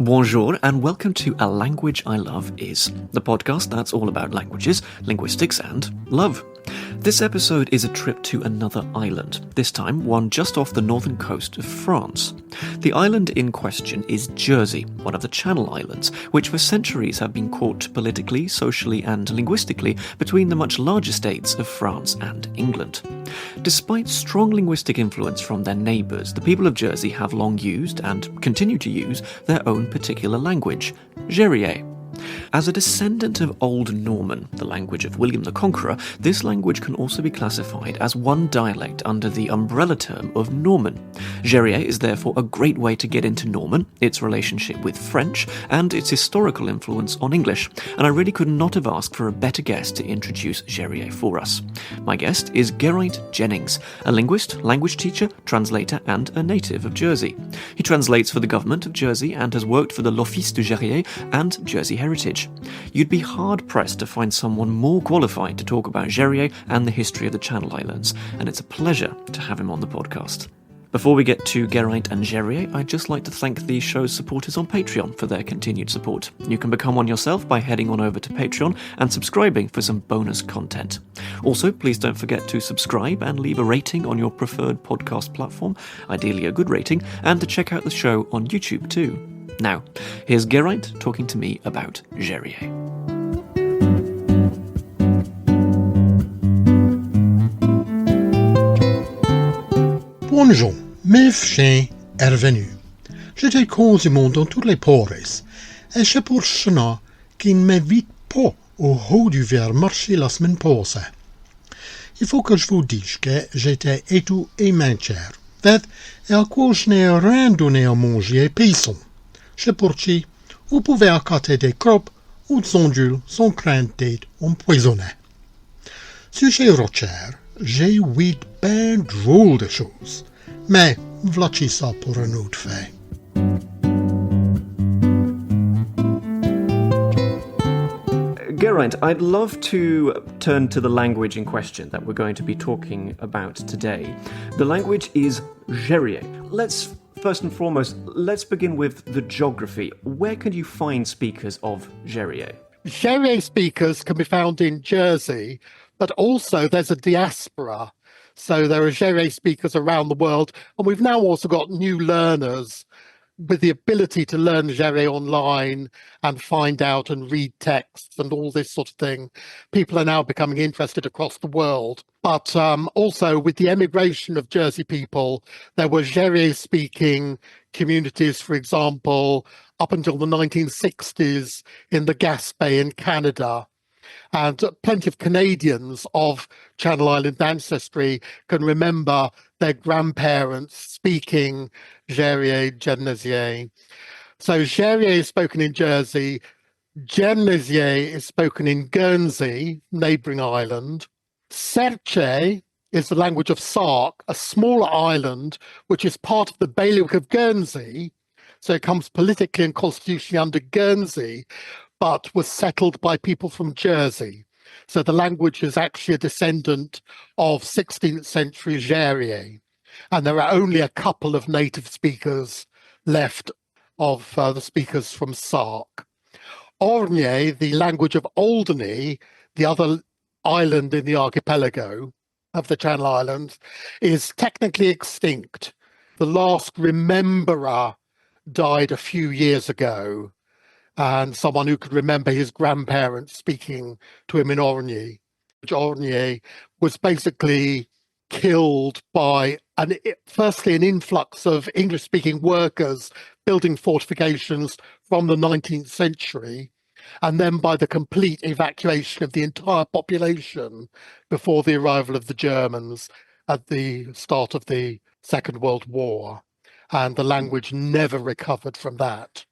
Bonjour and welcome to A Language I Love Is, the podcast that's all about languages, linguistics and love. This episode is a trip to another island, this time one just off the northern coast of France. The island in question is Jersey, one of the Channel Islands, which for centuries have been caught politically, socially and linguistically between the much larger states of France and England. Despite strong linguistic influence from their neighbours, the people of Jersey have long used, and continue to use, their own particular language, Jèrriais. As a descendant of Old Norman, the language of William the Conqueror, this language can also be classified as one dialect under the umbrella term of Norman. Jèrriais is therefore a great way to get into Norman, its relationship with French, and its historical influence on English, and I really could not have asked for a better guest to introduce Jèrriais for us. My guest is Geraint Jennings, a linguist, language teacher, translator, and a native of Jersey. He translates for the government of Jersey and has worked for the l'Office du Jèrriais and Jersey Heritage. You'd be hard-pressed to find someone more qualified to talk about Jèrriais and the history of the Channel Islands, and it's a pleasure to have him on the podcast. Before we get to Geraint and Jèrriais, I'd just like to thank the show's supporters on Patreon for their continued support. You can become one yourself by heading on over to Patreon and subscribing for some bonus content. Also, please don't forget to subscribe and leave a rating on your preferred podcast platform, ideally a good rating, and to check out the show on YouTube too. Now, here's Geraint talking to me about Jèrriais. Bonjour, mes chiens est revenu. J'étais quasiment dans tous les pores, et c'est pour cela qu'il ne m'invite pas au haut du verre marché la semaine passée. Il faut que je vous dise que j'étais étouffé et mancher, et à quoi je n'ai rien donné à manger et paysan. C'est pour qui vous pouvez accater des crêpes ou des ondules sans crainte d'être empoisonné. Sur chez Rocher, j'ai ouï bien drôle de choses, mais voici ça pour un autre fait. Geraint, I'd love to turn to the language in question that we're going to be talking about today. The language is Jèrriais. First and foremost, let's begin with the geography. Where can you find speakers of Jèrriais? Jèrriais speakers can be found in Jersey, but also there's a diaspora. So there are Jèrriais speakers around the world, and we've now also got new learners with the ability to learn Jèrriais online and find out and read texts and all this sort of thing. People are now becoming interested across the world. But also with the emigration of Jersey people, there were Jèrriais-speaking communities, for example, up until the 1960s in the Gaspé in Canada. And plenty of Canadians of Channel Island ancestry can remember their grandparents speaking Jèrriais, Jennings. So Jèrriais is spoken in Jersey. Jennings is spoken in Guernsey, neighbouring island. Serche is the language of Sark, a smaller island which is part of the bailiwick of Guernsey. So it comes politically and constitutionally under Guernsey, but was settled by people from Jersey. So the language is actually a descendant of 16th century Jèrriais. And there are only a couple of native speakers left of the speakers from Sark. Orkney, the language of Alderney, the other island in the archipelago of the Channel Islands, is technically extinct. The last rememberer died a few years ago, and someone who could remember his grandparents speaking to him in Orkney. Orkney was basically killed by firstly an influx of English-speaking workers building fortifications from the 19th century, and then by the complete evacuation of the entire population before the arrival of the Germans at the start of the Second World War. And the language never recovered from that.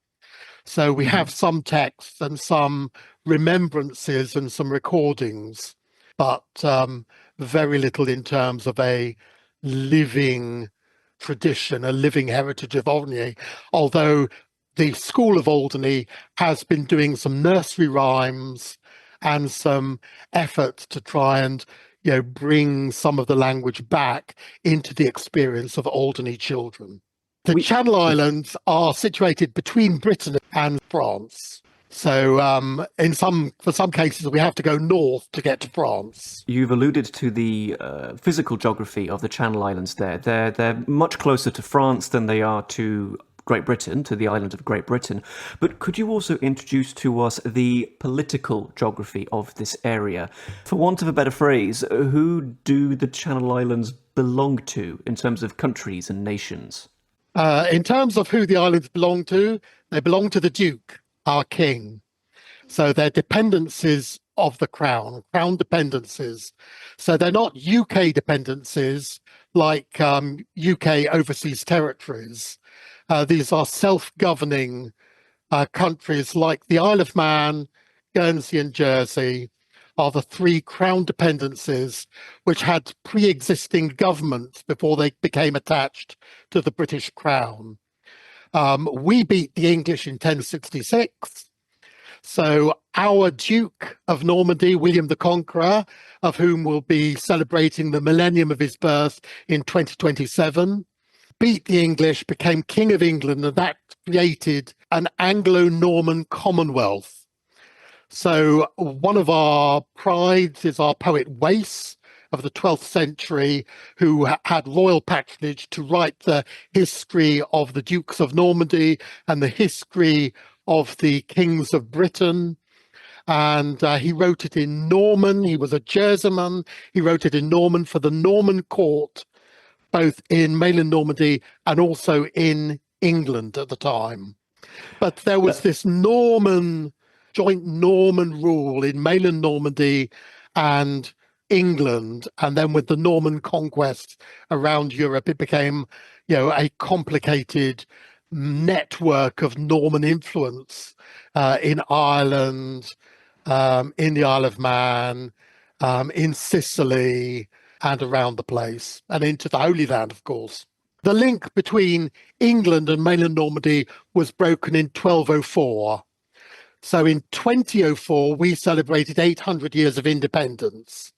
So we have some texts and some remembrances and some recordings, but very little in terms of a living tradition, a living heritage of Orkney, although the School of Alderney has been doing some nursery rhymes and some efforts to try and bring some of the language back into the experience of Alderney children. The Channel Islands are situated between Britain and France. So for some cases, we have to go north to get to France. You've alluded to the physical geography of the Channel Islands there. They're much closer to France than they are to Great Britain, to the island of Great Britain. But could you also introduce to us the political geography of this area? For want of a better phrase, who do the Channel Islands belong to in terms of countries and nations? In terms of who the islands belong to, they belong to the Duke, our king. So they're dependencies of the crown dependencies. So they're not UK dependencies like UK overseas territories. These are self-governing countries like the Isle of Man, Guernsey and Jersey are the three crown dependencies which had pre-existing governments before they became attached to the British crown. We beat the English in 1066. So our Duke of Normandy, William the Conqueror, of whom we'll be celebrating the millennium of his birth in 2027, beat the English, became King of England, and that created an Anglo-Norman Commonwealth. So one of our prides is our poet Wace of the 12th century, who had royal patronage to write the history of the Dukes of Normandy and the history of the kings of Britain. And he wrote it in Norman. He was a Jerseyman. He wrote it in Norman for the Norman court, both in mainland Normandy and also in England at the time. But there was this joint Norman rule in mainland Normandy and England, and then with the Norman conquest around Europe, it became, a complicated network of Norman influence in Ireland, in the Isle of Man, in Sicily, and around the place, and into the Holy Land, of course. The link between England and mainland Normandy was broken in 1204. So in 2004, we celebrated 800 years of independence.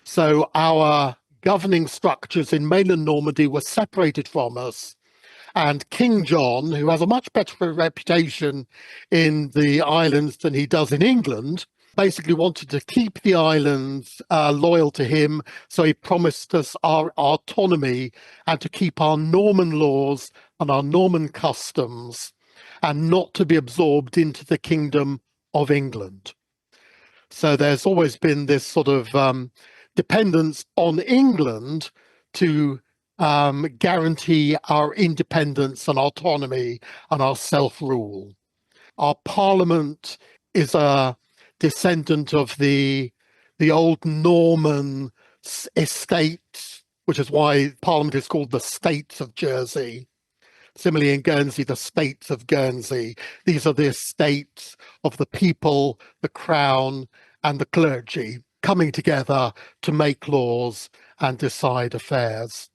So our governing structures in mainland Normandy were separated from us. And King John, who has a much better reputation in the islands than he does in England, basically wanted to keep the islands loyal to him. So he promised us our autonomy and to keep our Norman laws and our Norman customs, and not to be absorbed into the Kingdom of England. So there's always been this sort of dependence on England to guarantee our independence and autonomy and our self-rule. Our parliament is a descendant of the old Norman estate, which is why parliament is called the States of Jersey. Similarly, in Guernsey, the States of Guernsey. These are the estates of the people, the crown, and the clergy coming together to make laws and decide affairs.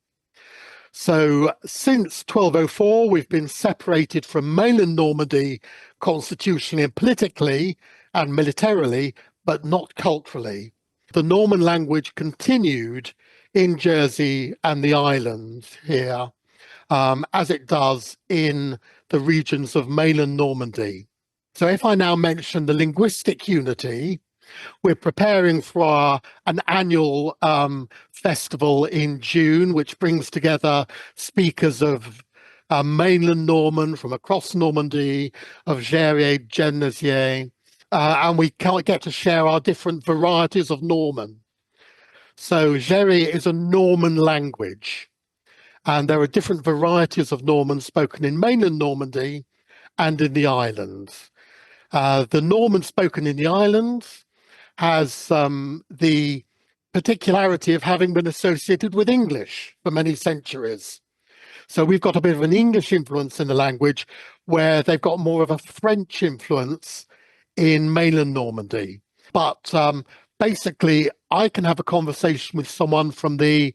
So since 1204, we've been separated from mainland Normandy constitutionally and politically and militarily, but not culturally. The Norman language continued in Jersey and the islands here, as it does in the regions of mainland Normandy. So if I now mention the linguistic unity, we're preparing for an annual festival in June, which brings together speakers of mainland Norman from across Normandy, of Jèrriais, Jèrriais, and we get to share our different varieties of Norman. So Jèrriais is a Norman language. And there are different varieties of Norman spoken in mainland Normandy and in the islands. The Norman spoken in the islands has the particularity of having been associated with English for many centuries. So we've got a bit of an English influence in the language, where they've got more of a French influence in mainland Normandy. But basically, I can have a conversation with someone from the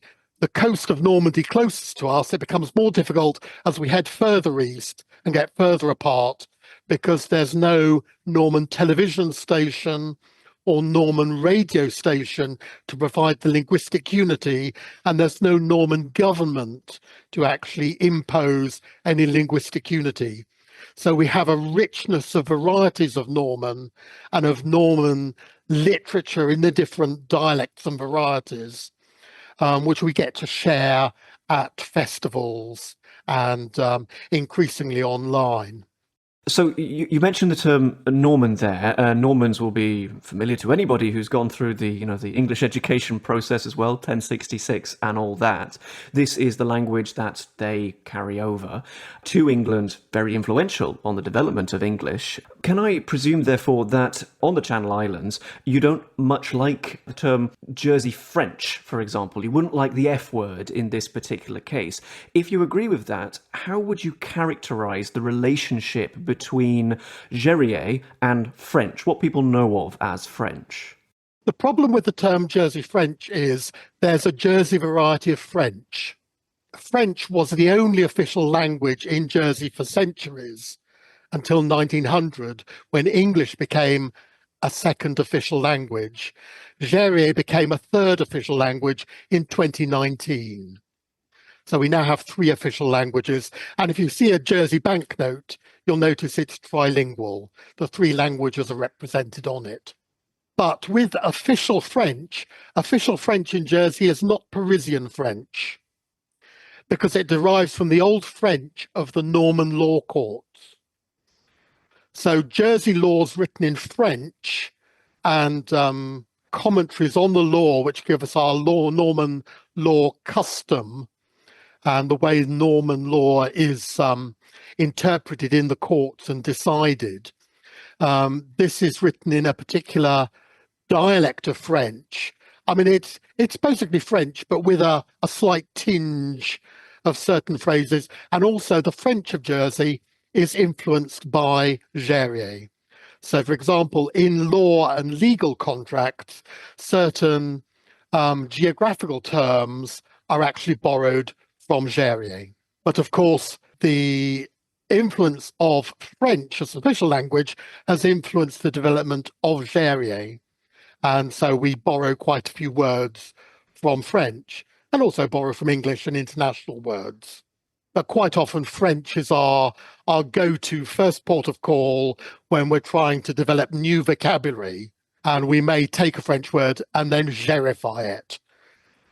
coast of Normandy closest to us. It becomes more difficult as we head further east and get further apart, because there's no Norman television station or Norman radio station to provide the linguistic unity, and there's no Norman government to actually impose any linguistic unity. So we have a richness of varieties of Norman and of Norman literature in the different dialects and varieties, which we get to share at festivals and increasingly online. So you mentioned the term Norman there. Normans will be familiar to anybody who's gone through the English education process as well, 1066 and all that. This is the language that they carry over to England, very influential on the development of English. Can I presume, therefore, that on the Channel Islands, you don't much like the term Jersey French, for example? You wouldn't like the F word in this particular case. If you agree with that, how would you characterise the relationship between Jèrriais and French, what people know of as French? The problem with the term Jersey French is there's a Jersey variety of French. French was the only official language in Jersey for centuries until 1900, when English became a second official language. Jèrriais became a third official language in 2019. So we now have 3 official languages. And if you see a Jersey banknote, you'll notice it's trilingual. The 3 languages are represented on it. But with official French in Jersey is not Parisian French, because it derives from the Old French of the Norman law courts. So Jersey laws written in French and commentaries on the law, which give us our Norman law custom, and the way Norman law is interpreted in the courts and decided. This is written in a particular dialect of French. I mean, it's basically French, but with a slight tinge of certain phrases. And also the French of Jersey is influenced by Jèrriais. So, for example, in law and legal contracts, certain geographical terms are actually borrowed from Jèrriais. But of course, the influence of French as an official language has influenced the development of Jèrriais. And so we borrow quite a few words from French and also borrow from English and international words. But quite often French is our go-to first port of call when we're trying to develop new vocabulary. And we may take a French word and then Jèrrify it.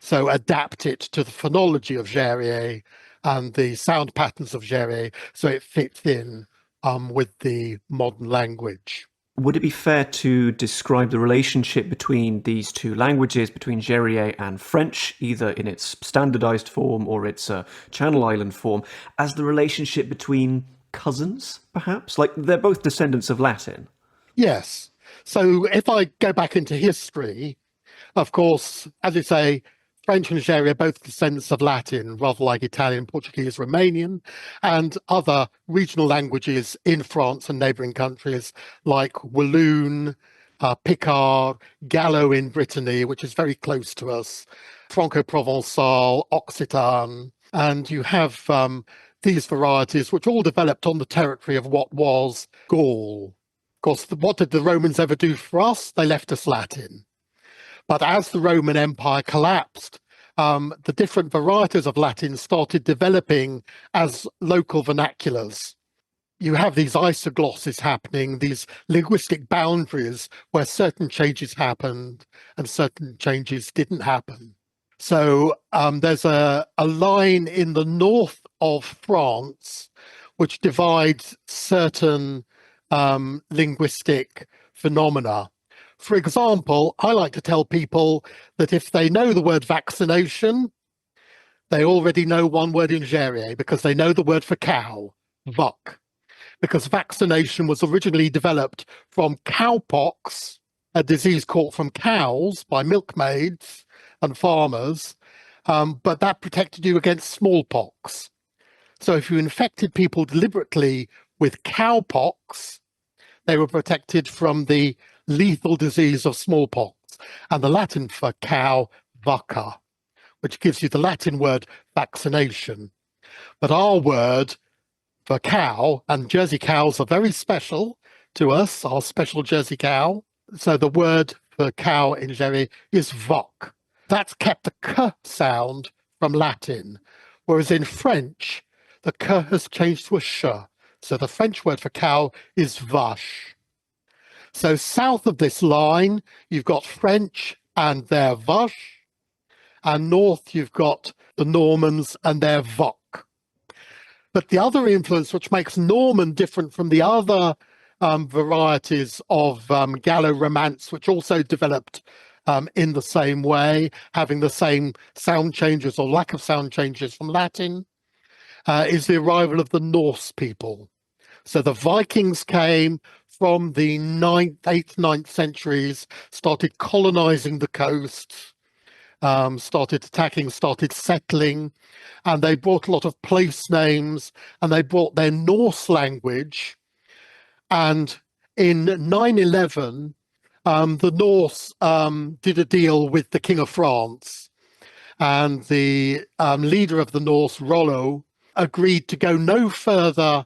So adapt it to the phonology of Jèrriais and the sound patterns of Jèrriais so it fits in with the modern language. Would it be fair to describe the relationship between these 2 languages, between Jèrriais and French, either in its standardized form or its Channel Island form, as the relationship between cousins, perhaps? Like they're both descendants of Latin. Yes. So if I go back into history, of course, as you say, French and Jèrriais are both descendants of Latin, rather like Italian, Portuguese, Romanian, and other regional languages in France and neighbouring countries like Walloon, Picard, Gallo in Brittany, which is very close to us, Franco-Provençal, Occitan, and you have these varieties which all developed on the territory of what was Gaul. Of course, what did the Romans ever do for us? They left us Latin. But as the Roman Empire collapsed, the different varieties of Latin started developing as local vernaculars. You have these isoglosses happening, these linguistic boundaries where certain changes happened and certain changes didn't happen. So there's a line in the north of France which divides certain linguistic phenomena. For example, I like to tell people that if they know the word vaccination, they already know one word in Jèrriais because they know the word for cow, vac. Because vaccination was originally developed from cowpox, a disease caught from cows by milkmaids and farmers, but that protected you against smallpox. So if you infected people deliberately with cowpox, they were protected from the lethal disease of smallpox, and the Latin for cow, vacca, which gives you the Latin word vaccination. But our word for cow, and Jersey cows are very special to us, our special Jersey cow, So the word for cow in Jèrriais is voc. That's kept the k sound from Latin, whereas in French, the k has changed to a sh. So the French word for cow is vache. So south of this line, you've got French and their vache, and north you've got the Normans and their voc. But the other influence which makes Norman different from the other varieties of Gallo-Romance, which also developed in the same way, having the same sound changes or lack of sound changes from Latin, is the arrival of the Norse people. So the Vikings came from the 9th, 8th, 9th centuries, started colonizing the coasts, started attacking, started settling, and they brought a lot of place names, and they brought their Norse language. And in 911, the Norse did a deal with the King of France, and the leader of the Norse, Rollo, agreed to go no further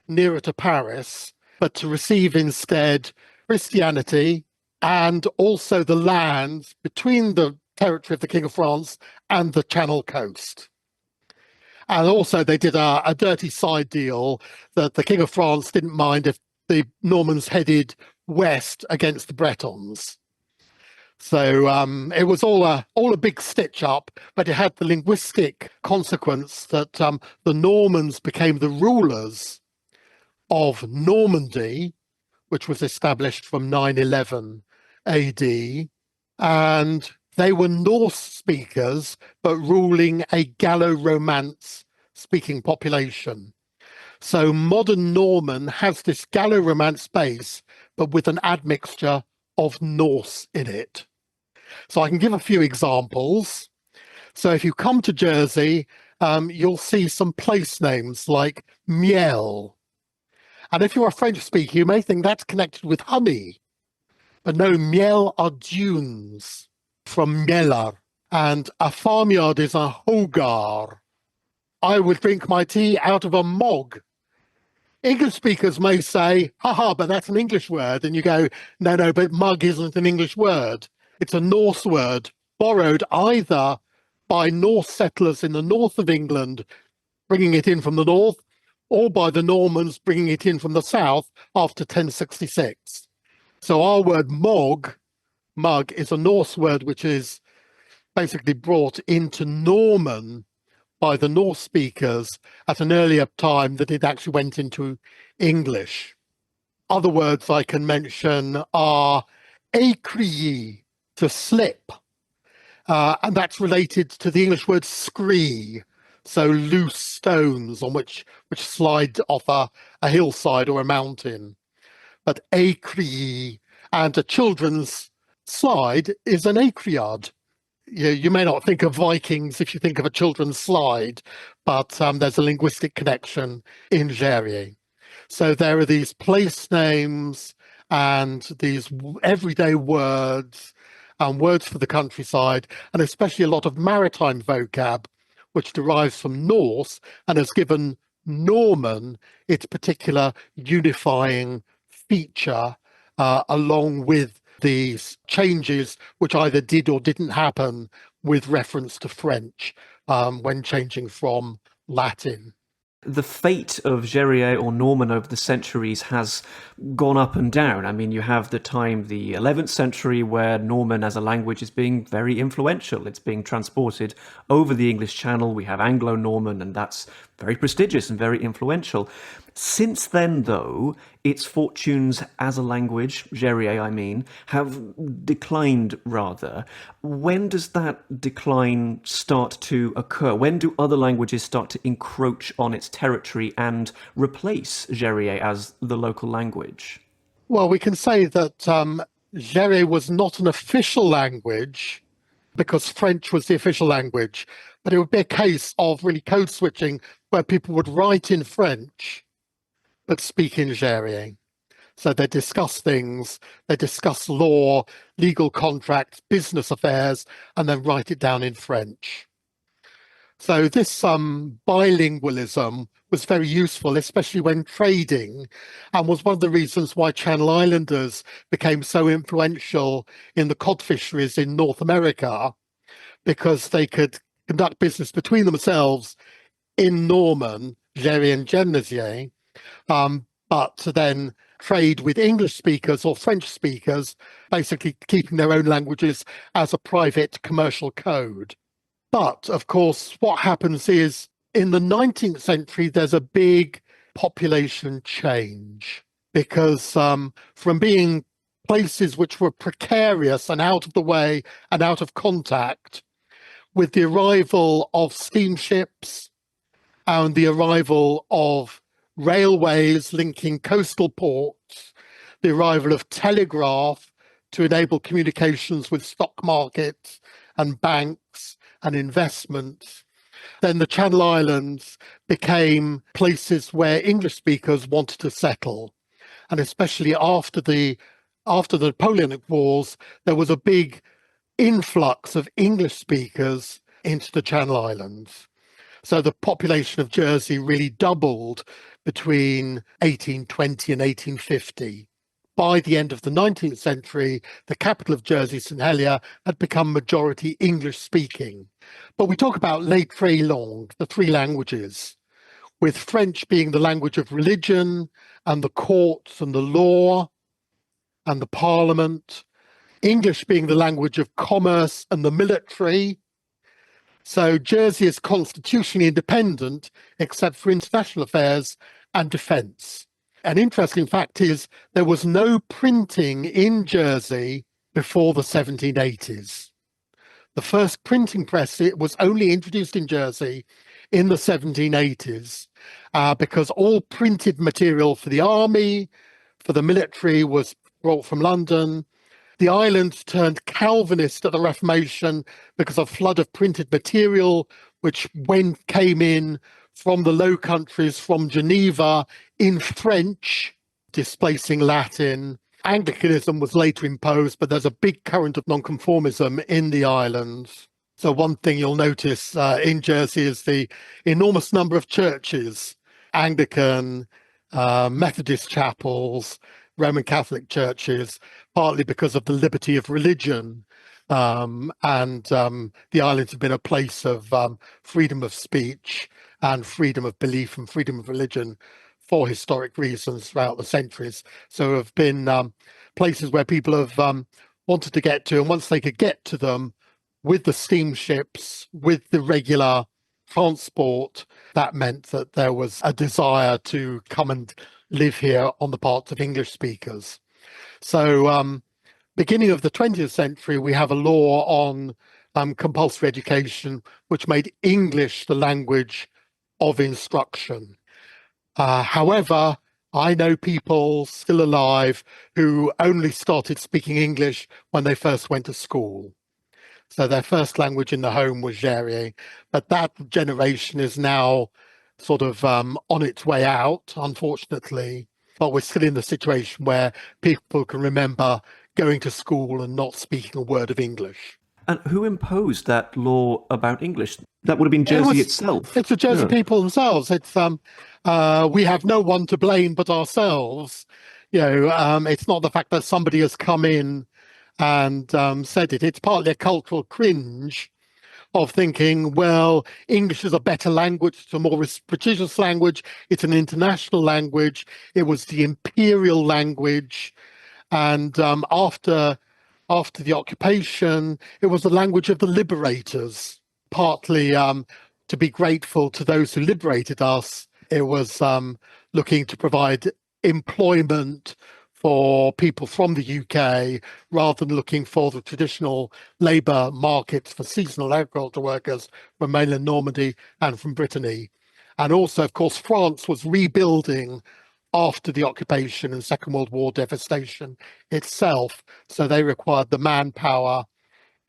nearer to Paris, but to receive instead Christianity and also the lands between the territory of the King of France and the Channel coast. And also they did a dirty side deal that the King of France didn't mind if the Normans headed west against the Bretons. So it was all a big stitch up, but it had the linguistic consequence that the Normans became the rulers of Normandy, which was established from 911 AD, and they were Norse speakers, but ruling a Gallo-Romance speaking population. So modern Norman has this Gallo-Romance base, but with an admixture of Norse in it. So I can give a few examples. So if you come to Jersey, you'll see some place names like Miel. And if you're a French speaker, you may think that's connected with honey. But no, Miel are dunes from Mielar. And a farmyard is a hogar. I would drink my tea out of a mog. English speakers may say, haha, but that's an English word. And you go, no, but mug isn't an English word. It's a Norse word, borrowed either by Norse settlers in the north of England, bringing it in from the north, or by the Normans bringing it in from the south after 1066. So our word mug, is a Norse word which is basically brought into Norman by the Norse speakers at an earlier time than it actually went into English. Other words I can mention are écrier, to slip, and that's related to the English word scree, so loose stones on which slide off a hillside or a mountain. But écrier, and a children's slide is an écriade. You may not think of Vikings if you think of a children's slide, but there's a linguistic connection in Jèrriais. So there are these place names and these everyday words and words for the countryside, and especially a lot of maritime vocab, which derives from Norse and has given Norman its particular unifying feature, along with these changes which either did or didn't happen with reference to French when changing from Latin. The fate of Jèrriais or Norman over the centuries has gone up and down. I mean, you have the 11th century, where Norman as a language is being very influential. It's being transported over the English Channel. We have Anglo-Norman, and that's very prestigious and very influential. Since then, though, its fortunes as a language, Jèrriais I mean, have declined rather. When does that decline start to occur? When do other languages start to encroach on its territory and replace Jèrriais as the local language? Well, we can say that Jèrriais was not an official language because French was the official language, but it would be a case of really code switching where people would write in French but speak in Jèrriais. So they discuss things, they discuss law, legal contracts, business affairs, and then write it down in French. So this bilingualism was very useful, especially when trading, and was one of the reasons why Channel Islanders became so influential in the cod fisheries in North America, because they could conduct business between themselves in Norman, Jèrriais and Jennings, but to then trade with English speakers or French speakers, basically keeping their own languages as a private commercial code. But of course, what happens is in the 19th century, there's a big population change, because from being places which were precarious and out of the way and out of contact, with the arrival of steamships and the arrival of railways linking coastal ports, the arrival of telegraph to enable communications with stock markets and banks and investments, then the Channel Islands became places where English speakers wanted to settle. And especially after the Napoleonic Wars, there was a big influx of English speakers into the Channel Islands. So the population of Jersey really doubled between 1820 and 1850. By the end of the 19th century, the capital of Jersey, St Helier, had become majority English-speaking. But we talk about les trois langues, the three languages, with French being the language of religion and the courts and the law and the parliament, English being the language of commerce and the military. So Jersey is constitutionally independent, except for international affairs and defence. An interesting fact is there was no printing in Jersey before the 1780s. The first printing press was only introduced in Jersey in the 1780s, because all printed material for the army, for the military, was brought from London. The island turned Calvinist at the Reformation because of a flood of printed material, which came in from the Low Countries, from Geneva, in French, displacing Latin. Anglicanism was later imposed, but there's a big current of nonconformism in the islands. So one thing you'll notice in Jersey is the enormous number of churches, Anglican, Methodist chapels, Roman Catholic churches, partly because of the liberty of religion. The islands have been a place of freedom of speech and freedom of belief and freedom of religion for historic reasons throughout the centuries. So have been places where people have wanted to get to, and once they could get to them with the steamships, with the regular transport, that meant that there was a desire to come and live here on the part of English speakers. So beginning of the 20th century, we have a law on compulsory education, which made English the language of instruction. However, I know people still alive who only started speaking English when they first went to school. So their first language in the home was Jèrriais, but that generation is now sort of on its way out, unfortunately. But we're still in the situation where people can remember going to school and not speaking a word of English. And who imposed that law about English? That would have been Jersey itself. It's the Jersey people themselves. It's we have no one to blame but ourselves. It's not the fact that somebody has come in and said it. It's partly a cultural cringe of thinking, well, English is a better language, it's a more prestigious language, it's an international language, it was the imperial language, and after the occupation, it was the language of the liberators, partly to be grateful to those who liberated us. It was looking to provide employment for people from the UK, rather than looking for the traditional labour markets for seasonal agriculture workers from mainland Normandy and from Brittany. And also, of course, France was rebuilding after the occupation and Second World War devastation itself. So they required the manpower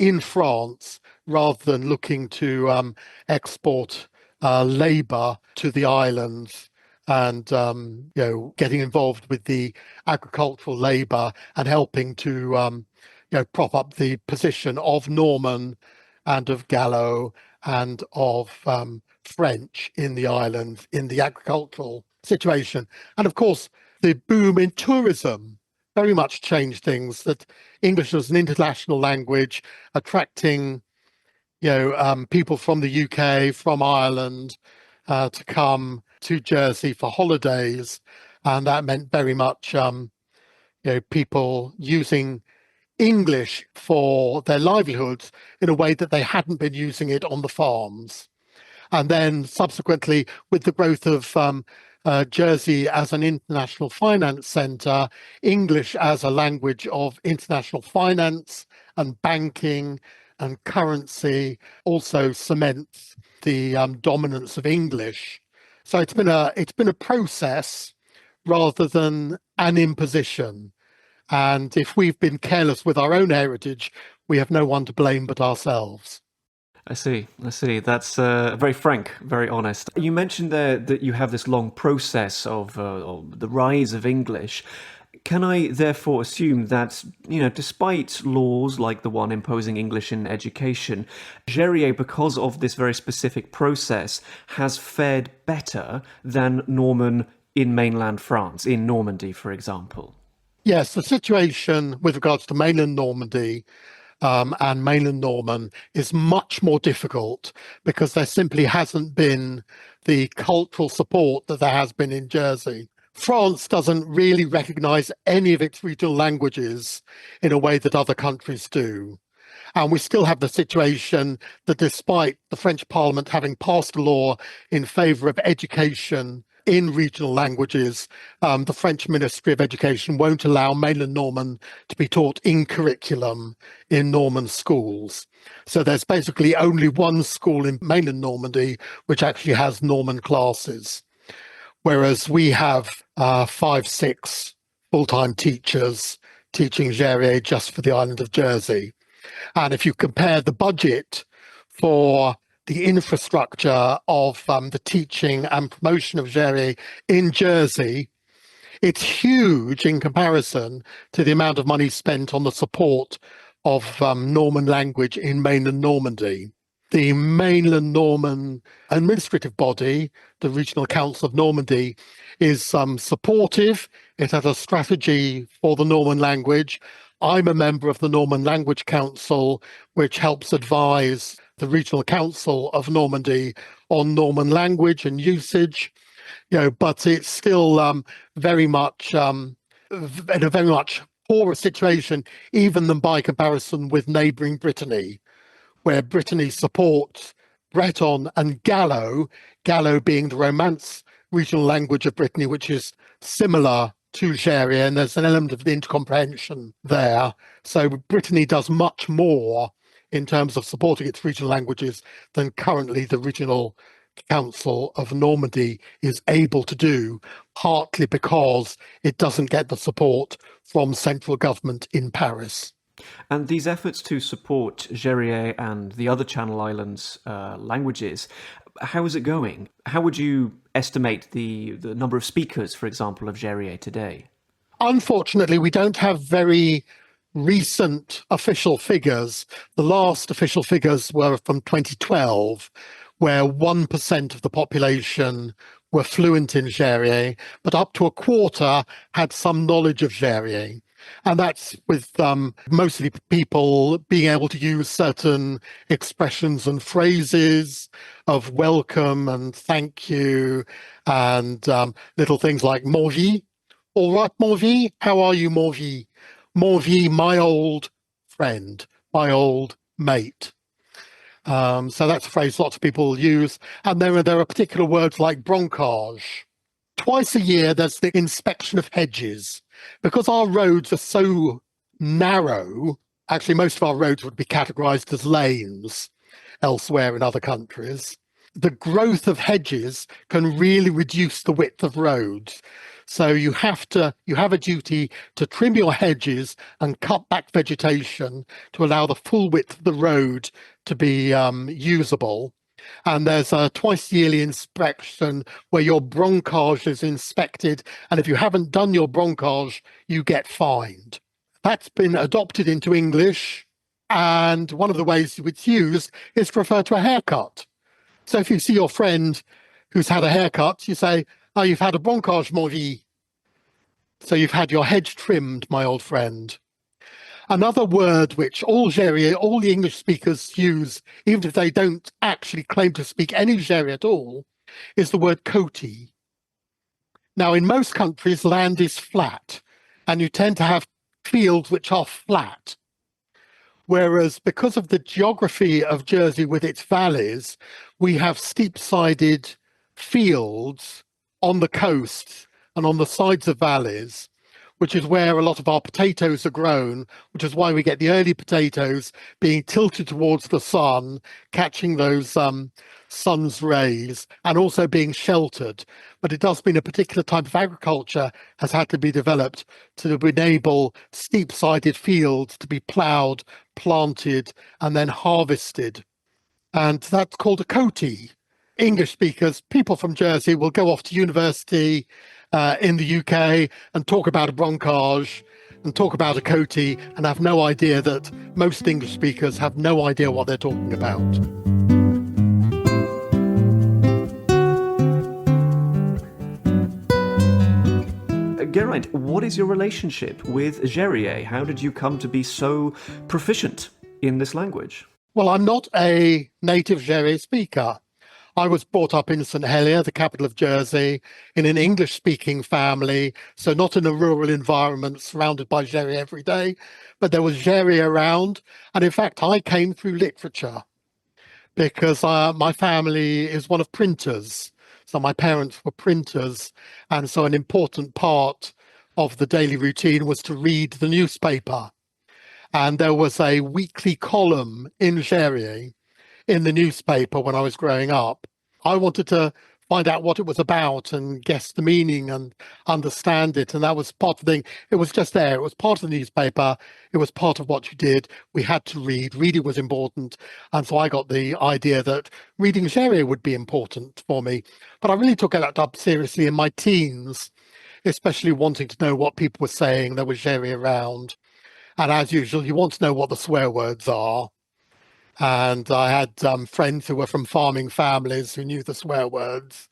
in France rather than looking to export labour to the islands and getting involved with the agricultural labour and helping to prop up the position of Norman and of Gallo and of French in the island in the agricultural situation. And of course, the boom in tourism very much changed things, that English was an international language, attracting people from the UK, from Ireland, to come to Jersey for holidays. And that meant very much people using English for their livelihoods in a way that they hadn't been using it on the farms. And then subsequently, with the growth of Jersey as an international finance centre, English as a language of international finance and banking and currency also cements the dominance of English. So it's been a process rather than an imposition. And if we've been careless with our own heritage, we have no one to blame but ourselves. I see. That's very frank, very honest. You mentioned there that you have this long process of the rise of English. Can I therefore assume that, despite laws like the one imposing English in education, Jèrriais, because of this very specific process, has fared better than Norman in mainland France, in Normandy, for example? Yes, the situation with regards to mainland Normandy and mainland Norman is much more difficult because there simply hasn't been the cultural support that there has been in Jersey. France doesn't really recognise any of its regional languages in a way that other countries do. And we still have the situation that despite the French Parliament having passed a law in favour of education in regional languages, the French Ministry of Education won't allow mainland Norman to be taught in curriculum in Norman schools. So there's basically only one school in mainland Normandy which actually has Norman classes, whereas we have 5-6 full-time teachers teaching Jèrriais just for the island of Jersey. And if you compare the budget for the infrastructure of the teaching and promotion of Jèrriais in Jersey, it's huge in comparison to the amount of money spent on the support of Norman language in mainland Normandy. The mainland Norman administrative body, the Regional Council of Normandy, is supportive. It has a strategy for the Norman language. I'm a member of the Norman Language Council, which helps advise the Regional Council of Normandy on Norman language and usage, but it's still very much in a very much poorer situation, even than by comparison with neighbouring Brittany, where Brittany supports Breton and Gallo, Gallo being the Romance regional language of Brittany, which is similar to Jèrriais, and there's an element of intercomprehension there. So Brittany does much more in terms of supporting its regional languages than currently the Regional Council of Normandy is able to do, partly because it doesn't get the support from central government in Paris. And these efforts to support Jèrriais and the other Channel Islands languages, how is it going? How would you estimate the number of speakers, for example, of Jèrriais today? Unfortunately, we don't have very recent official figures. The last official figures were from 2012, where 1% of the population were fluent in Jèrriais, but up to a quarter had some knowledge of Jèrriais. And that's with mostly people being able to use certain expressions and phrases of welcome and thank you, and little things like mon vie. All right, mon vie, how are you, mon vie? Mon vie, my old friend, my old mate. So that's a phrase lots of people use. And there are particular words like broncage. Twice a year, there's the inspection of hedges. Because our roads are so narrow, actually most of our roads would be categorised as lanes elsewhere in other countries. The growth of hedges can really reduce the width of roads. So you have a duty to trim your hedges and cut back vegetation to allow the full width of the road to be usable. And there's a twice yearly inspection where your broncage is inspected. And if you haven't done your broncage, you get fined. That's been adopted into English And one of the ways it's used is to refer to a haircut. So if you see your friend who's had a haircut, you say, oh, you've had a broncage, mon vie. So you've had your hedge trimmed, my old friend. Another word which all Jèrriais, all the English speakers use, even if they don't actually claim to speak any Jèrriais at all, is the word coty. Now, in most countries, land is flat, and you tend to have fields which are flat. Whereas because of the geography of Jersey with its valleys, we have steep-sided fields on the coast and on the sides of valleys, which is where a lot of our potatoes are grown, which is why we get the early potatoes being tilted towards the sun, catching those sun's rays, and also being sheltered. But it does mean a particular type of agriculture has had to be developed to enable steep-sided fields to be ploughed, planted, and then harvested. And that's called a coty. English speakers, people from Jersey, will go off to university in the UK and talk about a broncage and talk about a coty and have no idea that most English speakers have no idea what they're talking about. Geraint, what is your relationship with Jèrriais? How did you come to be so proficient in this language? Well, I'm not a native Jèrriais speaker. I was brought up in St Helier, the capital of Jersey, in an English-speaking family, so not in a rural environment surrounded by Jèrriais every day, but there was Jèrriais around. And in fact, I came through literature because my family is one of printers. So my parents were printers, and so an important part of the daily routine was to read the newspaper. And there was a weekly column in Jèrriais in the newspaper when I was growing up. I wanted to find out what it was about and guess the meaning and understand it. And that was part of the thing. It was just there. It was part of the newspaper. It was part of what you did. We had to read. Reading was important. And so I got the idea that reading Jèrriais would be important for me. But I really took that up seriously in my teens, especially wanting to know what people were saying. There was Jèrriais around. And as usual, you want to know what the swear words are. And I had friends who were from farming families who knew the swear words.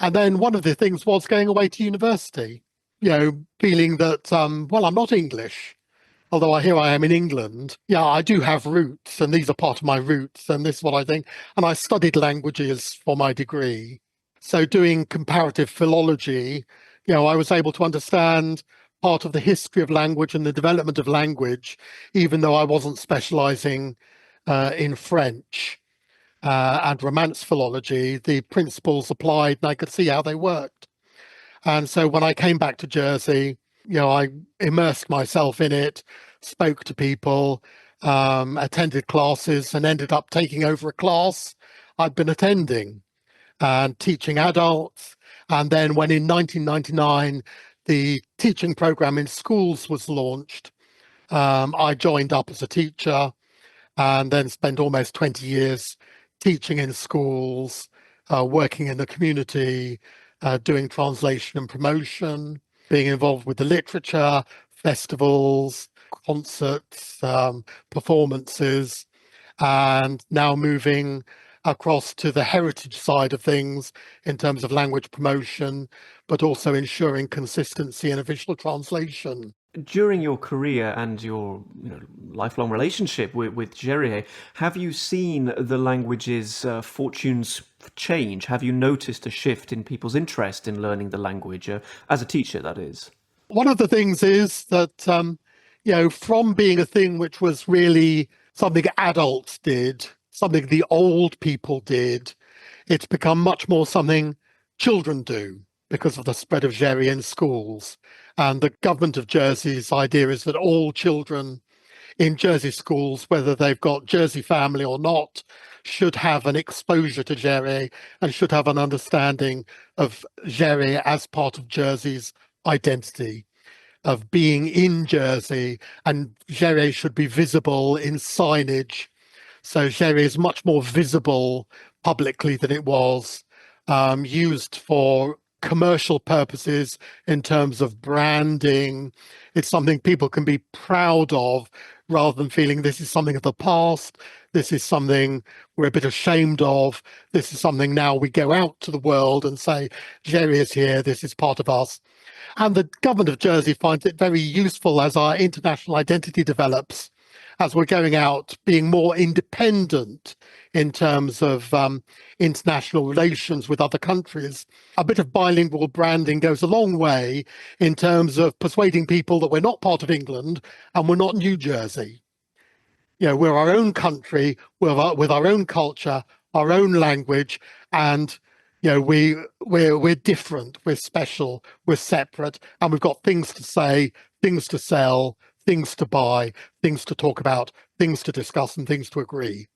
And then one of the things was going away to university, feeling that, well, I'm not English, although here I am in England. Yeah, I do have roots, and these are part of my roots, and this is what I think. And I studied languages for my degree. So doing comparative philology, I was able to understand part of the history of language and the development of language, even though I wasn't specializing in French and Romance philology. The principles applied and I could see how they worked. And so when I came back to Jersey, I immersed myself in it, spoke to people, attended classes, and ended up taking over a class I'd been attending and teaching adults. And then when in 1999, the teaching program in schools was launched, I joined up as a teacher and then spent almost 20 years teaching in schools, working in the community, doing translation and promotion, being involved with the literature, festivals, concerts, performances, and now moving across to the heritage side of things in terms of language promotion, but also ensuring consistency in official translation. During your career and your lifelong relationship with Jèrriais, have you seen the language's fortunes change? Have you noticed a shift in people's interest in learning the language, as a teacher, that is? One of the things is that, from being a thing which was really something adults did, something the old people did, it's become much more something children do because of the spread of Jèrriais in schools. And the government of Jersey's idea is that all children in Jersey schools, whether they've got Jersey family or not, should have an exposure to Jèrriais and should have an understanding of Jèrriais as part of Jersey's identity, of being in Jersey, and Jèrriais should be visible in signage. So Jèrriais is much more visible publicly than it was, used for commercial purposes in terms of branding. It's something people can be proud of rather than feeling this is something of the past, this is something we're a bit ashamed of, this is something now we go out to the world and say, Jèrriais is here, this is part of us. And the government of Jersey finds it very useful as our international identity develops, as we're going out being more independent in terms of international relations with other countries. A bit of bilingual branding goes a long way in terms of persuading people that we're not part of England and we're not New Jersey. You know, we're our own country with our own culture, our own language, and you know, we're different, we're special, we're separate, and we've got things to say, things to sell, things to buy, things to talk about, things to discuss, and things to agree.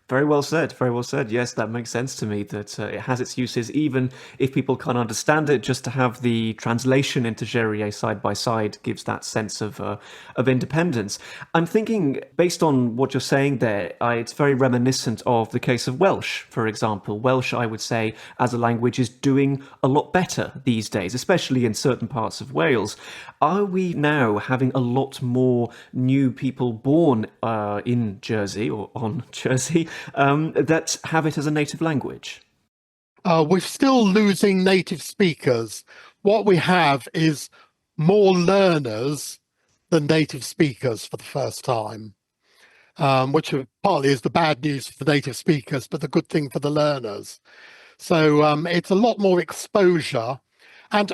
Very well said. Very well said. Yes, that makes sense to me that it has its uses, even if people can't understand it. Just to have the translation into Jèrriais side by side gives that sense of independence. I'm thinking, based on what you're saying there, it's very reminiscent of the case of Welsh, for example. Welsh, I would say, as a language, is doing a lot better these days, especially in certain parts of Wales. Are we now having a lot more new people born in Jersey or on Jersey that have it as a native language? We're still losing native speakers. What we have is more learners than native speakers for the first time, which partly is the bad news for the native speakers, but the good thing for the learners. So it's a lot more exposure, and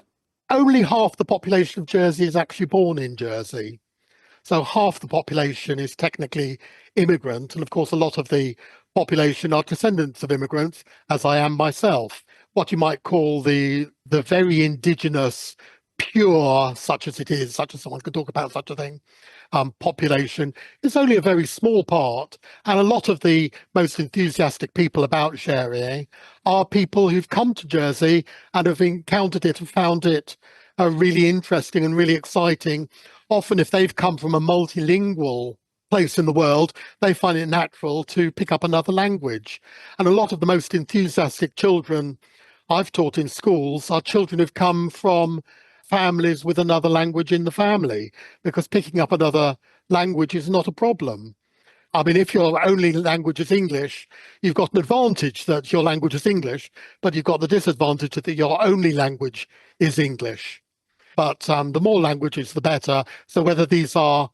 only half the population of Jersey is actually born in Jersey. So half the population is technically immigrant. And of course, a lot of the population are descendants of immigrants, as I am myself. What you might call the very indigenous, pure, such as it is, such as someone could talk about such a thing, population is only a very small part. And a lot of the most enthusiastic people about Jèrriais are people who've come to Jersey and have encountered it and found it really interesting and really exciting. Often, if they've come from a multilingual place in the world, they find it natural to pick up another language. And a lot of the most enthusiastic children I've taught in schools are children who've come from families with another language in the family, because picking up another language is not a problem. I mean, if your only language is English, you've got an advantage that your language is English, but you've got the disadvantage that your only language is English. But the more languages, the better. So whether these are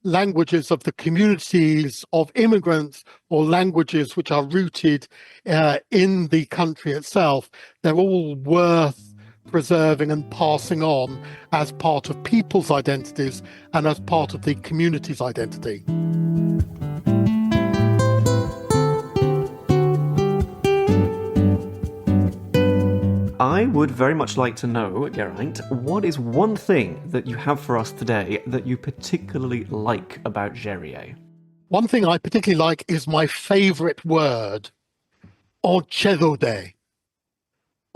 languages of the communities of immigrants or languages which are rooted in the country itself, they're all worth preserving and passing on as part of people's identities and as part of the community's identity. I would very much like to know, Geraint, what is one thing that you have for us today that you particularly like about Jèrriais? One thing I particularly like is my favourite word, entchéthaûdé.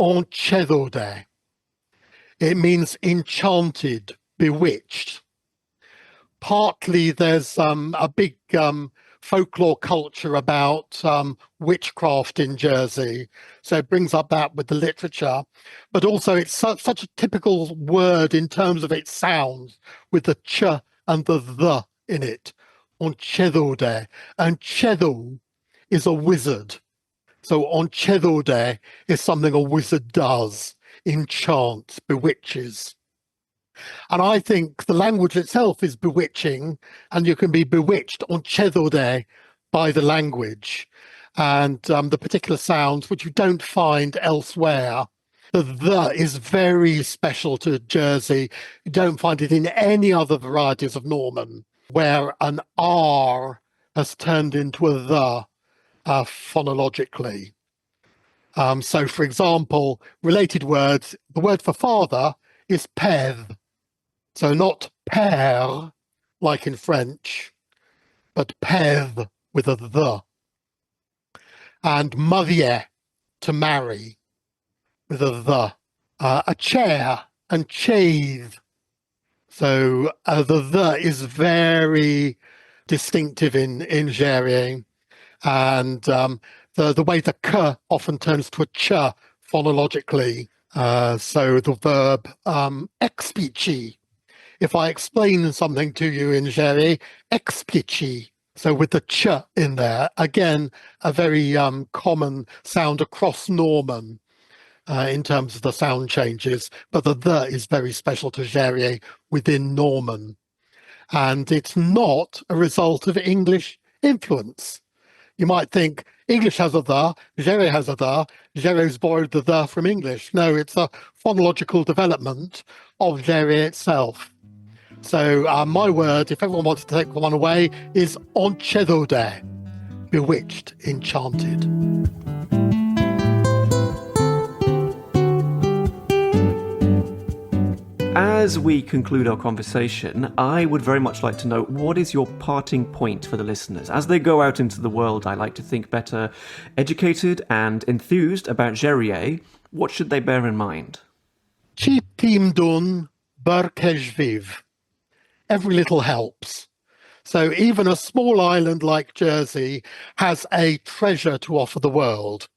Entchéthaûdé. It means enchanted, bewitched. Partly there's a big folklore culture about witchcraft in Jersey, so it brings up that with the literature. But also it's such a typical word in terms of its sounds, with the ch and the in it. Entchéthaûdé. And cheddau is a wizard. So entchéthaûdé is something a wizard does, enchants, bewitches. And I think the language itself is bewitching, and you can be bewitched entchéthaûdé by the language and the particular sounds which you don't find elsewhere. The is very special to Jersey. You don't find it in any other varieties of Norman, where an R has turned into a the phonologically. So, for example, related words, the word for father is père. So not père, like in French, but père with a the. And marier, to marry, with a the. A chair and chaise. So the is very distinctive in Jèrriais. And the way the k often turns to a ch phonologically. So the verb expici if I explain something to you in Jèrriais, expliquer. So with the ch in there, again, a very common sound across Norman in terms of the sound changes, but the is very special to Jèrriais within Norman. And it's not a result of English influence. You might think English has a the, Jèrriais has a the, Jèrriais borrowed the from English. No, it's a phonological development of Jèrriais itself. So my word, if everyone wants to take one away, is entchéthaûdé, bewitched, enchanted. As we conclude our conversation, I would very much like to know, what is your parting point for the listeners? As they go out into the world, I like to think better educated and enthused about Jèrriais. What should they bear in mind? Chi tim dun barkej viv. Every little helps. So even a small island like Jersey has a treasure to offer the world.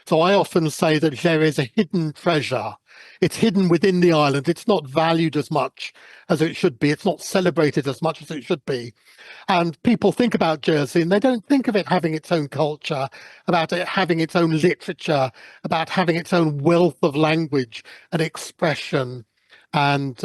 So I often say that Jèrriais is a hidden treasure. It's hidden within the island. It's not valued as much as it should be. It's not celebrated as much as it should be. And people think about Jersey and they don't think of it having its own culture, about it having its own literature, about having its own wealth of language and expression and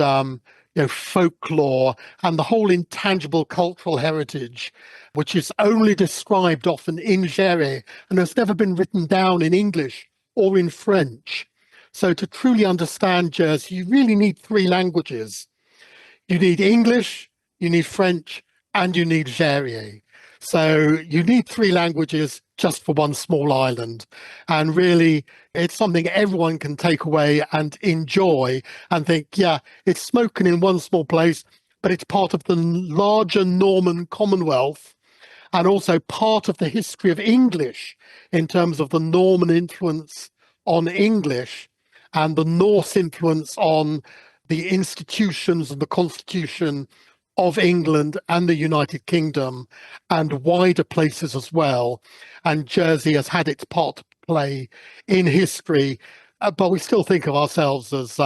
folklore and the whole intangible cultural heritage, which is only described often in Jèrriais and has never been written down in English or in French. So to truly understand Jersey, you really need three languages. You need English, you need French, and you need Jèrriais. So you need three languages just for one small island. And really, it's something everyone can take away and enjoy and think, yeah, it's spoken in one small place, but it's part of the larger Norman Commonwealth and also part of the history of English in terms of the Norman influence on English and the Norse influence on the institutions and the constitution of England and the United Kingdom and wider places as well. And Jersey has had its part to play in history, but we still think of ourselves as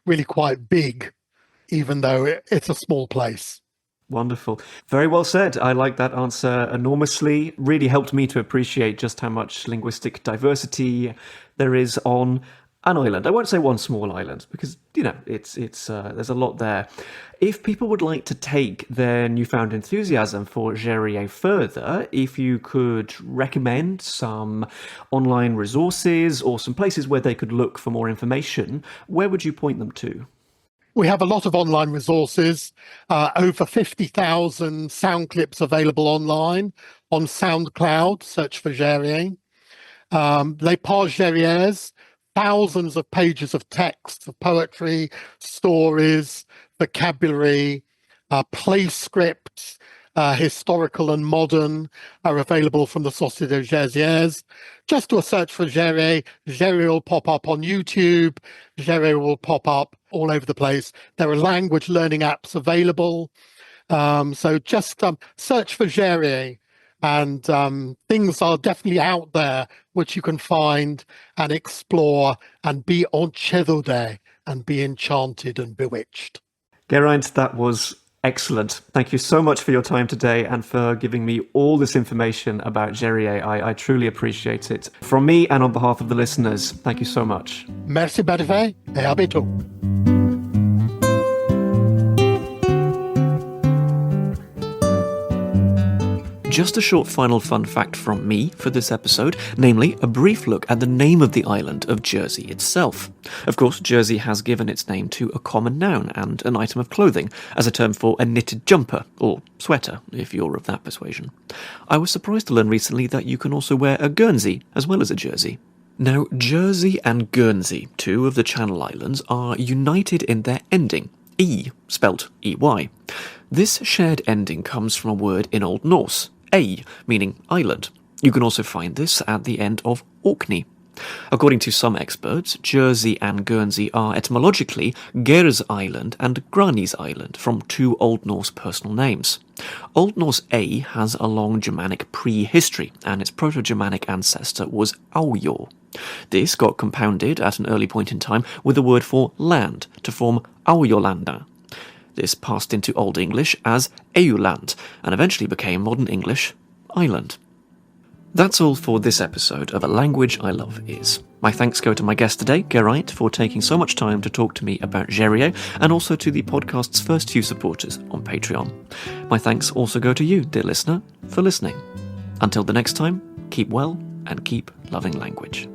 really quite big, even though it's a small place. Wonderful. Very well said. I like that answer enormously. Really helped me to appreciate just how much linguistic diversity there is on an island. I won't say one small island because, it's there's a lot there. If people would like to take their newfound enthusiasm for Jèrriais further, if you could recommend some online resources or some places where they could look for more information, where would you point them to? We have a lot of online resources, over 50,000 sound clips available online on SoundCloud, search for Jèrriais. Les Pages Jèrriaises, thousands of pages of text, of poetry, stories, vocabulary, play scripts, historical and modern, are available from the Société Jèrriaise. Just do a search for Jèrriais. Jèrriais will pop up on YouTube. Jèrriais will pop up all over the place. There are language learning apps available. So just search for Jèrriais. And things are definitely out there which you can find and explore and be entchéthaûdé and be enchanted and bewitched. Geraint, that was excellent. Thank you so much for your time today and for giving me all this information about Jèrriais. I truly appreciate it. From me and on behalf of the listeners, thank you so much. Merci Bervé et à bientôt. Just a short final fun fact from me for this episode, namely a brief look at the name of the island of Jersey itself. Of course, Jersey has given its name to a common noun and an item of clothing, as a term for a knitted jumper, or sweater, if you're of that persuasion. I was surprised to learn recently that you can also wear a Guernsey as well as a jersey. Now, Jersey and Guernsey, two of the Channel Islands, are united in their ending, E, spelt E-Y. This shared ending comes from a word in Old Norse, A, meaning island. You can also find this at the end of Orkney. According to some experts, Jersey and Guernsey are etymologically Gers Island and Grani's Island, from two Old Norse personal names. Old Norse A has a long Germanic prehistory, and its Proto-Germanic ancestor was Aujor. This got compounded at an early point in time with the word for land to form Aujorlanda. This passed into Old English as Eeuwland and eventually became Modern English island. That's all for this episode of A Language I Love Is. My thanks go to my guest today, Geraint, for taking so much time to talk to me about Jèrriais, and also to the podcast's first few supporters on Patreon. My thanks also go to you, dear listener, for listening. Until the next time, keep well and keep loving language.